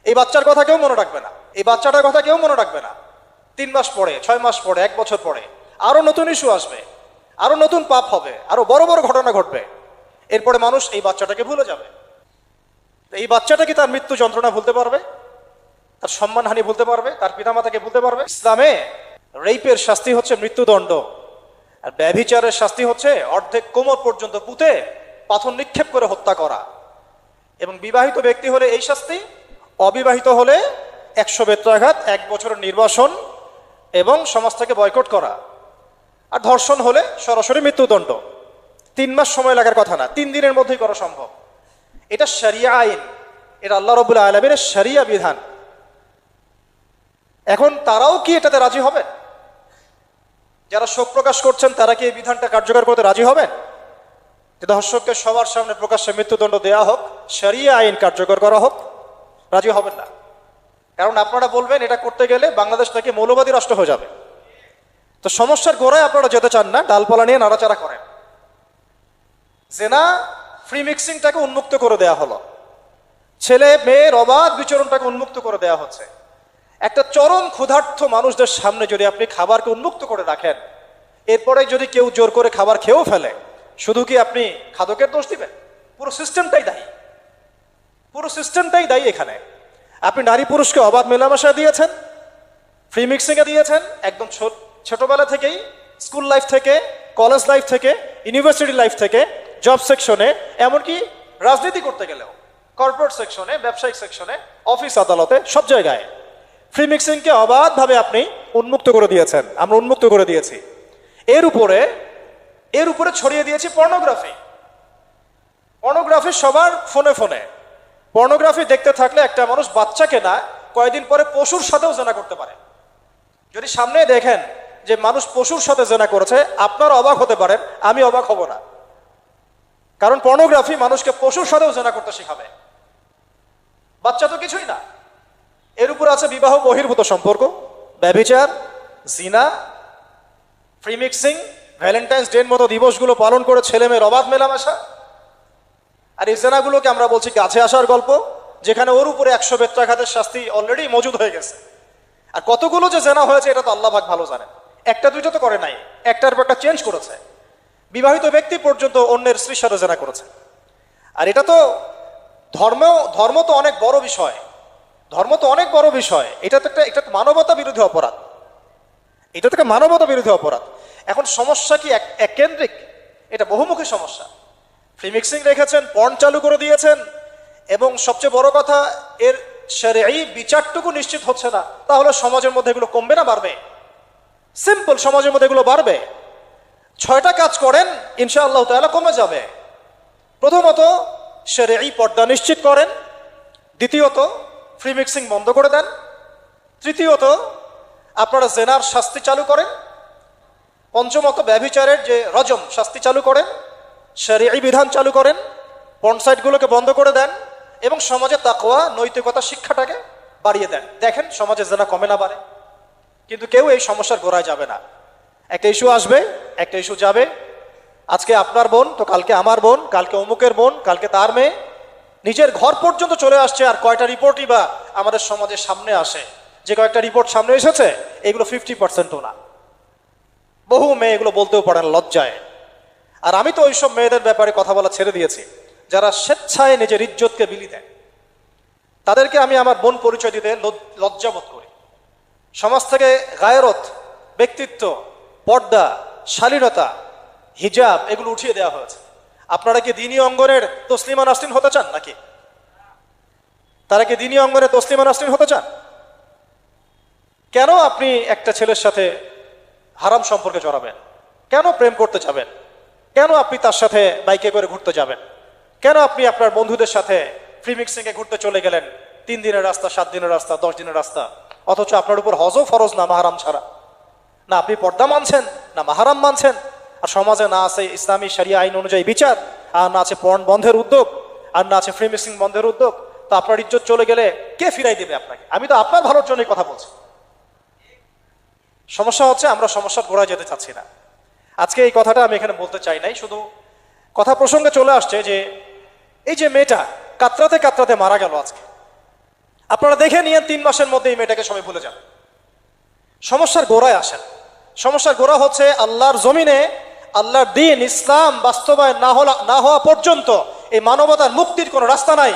এই বাচ্চার কথা কেউ মনে রাখবে না, এই বাচ্চাটার কথা কেউ মনে রাখবে না। 3 মাস পরে, 6 মাস পরে, 1 বছর পরে আরো নতুন ইস্যু আসবে, আরো নতুন পাপ হবে, আরো বড় বড় ঘটনা ঘটবে। এরপরে মানুষ এই বাচ্চাটাকে ভুলে যাবে। এই বাচ্চাটা কি তার মৃত্যু যন্ত্রণা ভুলতে পারবে? তার সম্মানহানি ভুলতে পারবে? তার পিতামাতাকে ভুলতে পারবে? ইসলামে রেপের শাস্তি হচ্ছে মৃত্যুদণ্ড, আর ব্যভিচারের শাস্তি হচ্ছে অর্ধেক কোমর পর্যন্ত পুঁতে পাথর নিক্ষেপ করে হত্যা করা। এবং বিবাহিত ব্যক্তি হলে এই শাস্তি, অবিবাহিত হলে 100 বেত্রাঘাত, 1 বছরের নির্বাসন এবং সমাজ থেকে বয়কট করা। আর ধর্ষণ হলে সরাসরি মৃত্যুদণ্ড। 3 মাস সময় লাগার কথা না, 3 দিনের মধ্যেই করা সম্ভব। এটা শরিয়া আইন, এটা আল্লাহ রাব্বুল আলামিনের শরিয়া বিধান। এখন তারাও কি এটাতে রাজি হবে? যারা শোক প্রকাশ করছেন তারা কি এই বিধানটা কার্যকর করতে রাজি হবেন? যে ধর্ষককে সবার সামনে প্রকাশ্যে মৃত্যুদণ্ড দেওয়া হোক, শরিয়া আইন কার্যকর করা হোক? রাজি হবেন না। কারণ আপনারা বলবেন এটা করতে গেলে বাংলাদেশ নাকি মৌলবাদী রাষ্ট্র হয়ে যাবে। তো সমস্যার গোড়ায় আপনারা যেতে চান না, ডালপালা নিয়ে নাড়াচাড়া করেন। জেনা ফ্রি মিক্সিংটাকে উন্মুক্ত করে দেয়া হলো, ছেলে মেয়ের অবাধ বিচরণটাকে উন্মুক্ত করে দেয়া হচ্ছে। একটা চরম ক্ষুধার্ত মানুষদের সামনে যদি আপনি খাবারকে উন্মুক্ত করে রাখেন, এরপরে যদি কেউ জোর করে খাবার খেয়েও ফেলে, শুধু কি আপনি খাদকের দোষ দিবেন? পুরো সিস্টেমটাই দায়ী, পুরো সিস্টেমটাই দায়ী। এখানে আপনি নারী পুরুষকে অবাধ মেলামেশা দিয়েছেন, ফ্রি মিক্সিংয়ে দিয়েছেন, একদম ছোটবেলা থেকেই, স্কুল লাইফ থেকে, কলেজ লাইফ থেকে, ইউনিভার্সিটি লাইফ থেকে, জব সেকশনে, এমনকি রাজনীতি করতে গেলেও কর্পোরেট সেকশনে, ব্যবসায়িক সেকশনে, অফিস আদালতে, সব জায়গায় ফ্রি মিক্সিংকে অবাধভাবে আপনি উন্মুক্ত করে দিয়েছেন, আমরা উন্মুক্ত করে দিয়েছি। এর উপরে ছড়িয়ে দিয়েছি পর্নোগ্রাফি। পর্নোগ্রাফি সবার ফোনে ফোনে। পর্নোগ্রাফি দেখতে থাকলে একটা মানুষ বাচ্চাকে না, কয়েকদিন পরে পশুর সাথেও জেনা করতে পারে। যদি সামনে দেখেন যে মানুষ পশুর সাথে জেনা করেছে, আপনারা অবাক হতে পারেন, আমি অবাক হব না। কারণ পর্নোগ্রাফি মানুষকে পশুর সাথেও জেনা করতে শেখাবে। বাচ্চা তো কিছুই না। এর উপর আছে বিবাহ বহির্ভূত সম্পর্ক, ব্যভিচার, জিনা, ফ্রি মিক্সিং, ভ্যালেন্টাইন্স ডের মতো দিবসগুলো পালন করে ছেলে মেয়ের অবাধ মেলামেশা। আর এই জেনাগুলোকে আমরা বলছি গাছে আসার গল্প, যেখানে ওর উপরে 100 বেত্রাঘাতের শাস্তি অলরেডি মজুদ হয়ে গেছে। আর কতগুলো যে জেনা হয়েছে এটা তো আল্লাহ পাক ভালো জানেন। একটা দুইটা তো করে নাই, একটার পর একটা চেঞ্জ করেছে। বিবাহিত ব্যক্তি পর্যন্ত অন্যের স্ত্রীর সাথে জেনা করেছে। আর এটা তো ধর্ম তো অনেক বড় বিষয়, ধর্ম তো অনেক বড় বিষয়। এটা তো মানবতা বিরোধী অপরাধ, এটা থেকে মানবতা বিরোধী অপরাধ। এখন সমস্যা কি এককেন্দ্রিক? এটা বহুমুখী সমস্যা। ফ্রি মিক্সিং রেখেছেন, পর্ন চালু করে দিয়েছেন, এবং সবচেয়ে বড় কথা এর শরঈ বিচারটুকু নিশ্চিত হচ্ছে না। তাহলে সমাজের মধ্যে এগুলো কমবে না বাড়বে? সিম্পল, সমাজের মধ্যে এগুলো বাড়বে। 6টা কাজ করেন, ইনশাআল্লাহ তাআলা কমে যাবে। প্রথমত শরঈ পর্দা নিশ্চিত করেন, দ্বিতীয়ত ফ্রি মিক্সিং বন্ধ করে দেন, তৃতীয়ত আপনারা জেনার শাস্তি চালু করেন, পঞ্চমত ব্যভিচারের যে রজম শাস্তি চালু করেন, শরঈ বিধান চালু করেন, পর্ন সাইটগুলোকে বন্ধ করে দেন, এবং সমাজে তাকওয়া নৈতিকতা শিক্ষাটাকে বাড়িয়ে দেন। দেখেন সমাজে জেনা কমে না বাড়ে। কিন্তু কেউ এই সমস্যার গোড়ায় যাবে না। একটা ইস্যু আসবে, একটা ইস্যু যাবে। আজকে আপনার বোন তো কালকে আমার বোন, কালকে অমুকের বোন, কালকে তার মেয়ে, নিজের ঘর পর্যন্ত চলে আসছে। আর কয়টা রিপোর্টই বা আমাদের সমাজের সামনে আসে? যে কয়েকটা রিপোর্ট সামনে এসেছে এগুলো 50%ও না। বহু মেয়ে এগুলো বলতেও পারে না লজ্জায়। আর আমি তো ওইসব মেয়েদের ব্যাপারে কথা বলা ছেড়ে দিয়েছি, যারা স্বেচ্ছায় নিজের ইজ্জতকে বিলি দেয়। তাদেরকে আমি আমার বোন পরিচয় দিতে লজ্জাবোধ করি। সমাজ থেকে গায়রত, ব্যক্তিত্ব, পর্দা, শালীনতা, হিজাব এগুলো উঠিয়ে দেওয়া হয়েছে। আপনারা কি দ্বীনি অঙ্গনের তসলিমা নাসরিন হতে চান নাকি? তারা কি দ্বীনি অঙ্গনে তসলিমা নাসরিন হতে চান? কেন আপনি একটা ছেলের সাথে হারাম সম্পর্কে জড়াবেন? কেন প্রেম করতে যাবেন? কেন আপনি তার সাথে বাইকে করে ঘুরতে যাবেন? কেন আপনি আপনার বন্ধুদের সাথে ফ্রি মিক্সিংয়ে ঘুরতে চলে গেলেন? 3 দিনের রাস্তা, 7 দিনের রাস্তা, 10 দিনের রাস্তা, অথচ আপনার উপর হজও ফরজ না মাহারাম ছাড়া। না আপনি পর্দা মানছেন, না মাহারাম মানছেন। আর সমাজে না আছে ইসলামী শরিয়া আইন অনুযায়ী বিচার, আর না আছে পর্ন বন্ধের উদ্যোগ, আর না আছে ফ্রি মিক্সিং বন্ধের উদ্যোগ। তো আপনার ইজ্জত চলে গেলে কে ফিরাই দেবে আপনাকে? আমি তো আপনার ভালোর জন্যই কথা বলছি। সমস্যা হচ্ছে আমরা সমস্যার গোড়ায় যেতে চাচ্ছি না। আজকে এই কথাটা আমি এখানে বলতে চাই নাই, শুধু কথা প্রসঙ্গে চলে আসছে যে এই যে মেয়েটা কাতরাতে কাতরাতে মারা গেল আজকে, আপনারা দেখে নিয়ে 3 মাসের মধ্যে এই মেয়েটাকে সবাই ভুলে যান। সমস্যার গোড়ায় আসেন। সমস্যার গোড়া হচ্ছে আল্লাহর জমিনে আল্লাহর দ্বীন ইসলাম বাস্তবায়ন না হওয়া পর্যন্ত এই মানবতার মুক্তির কোনো রাস্তা নাই।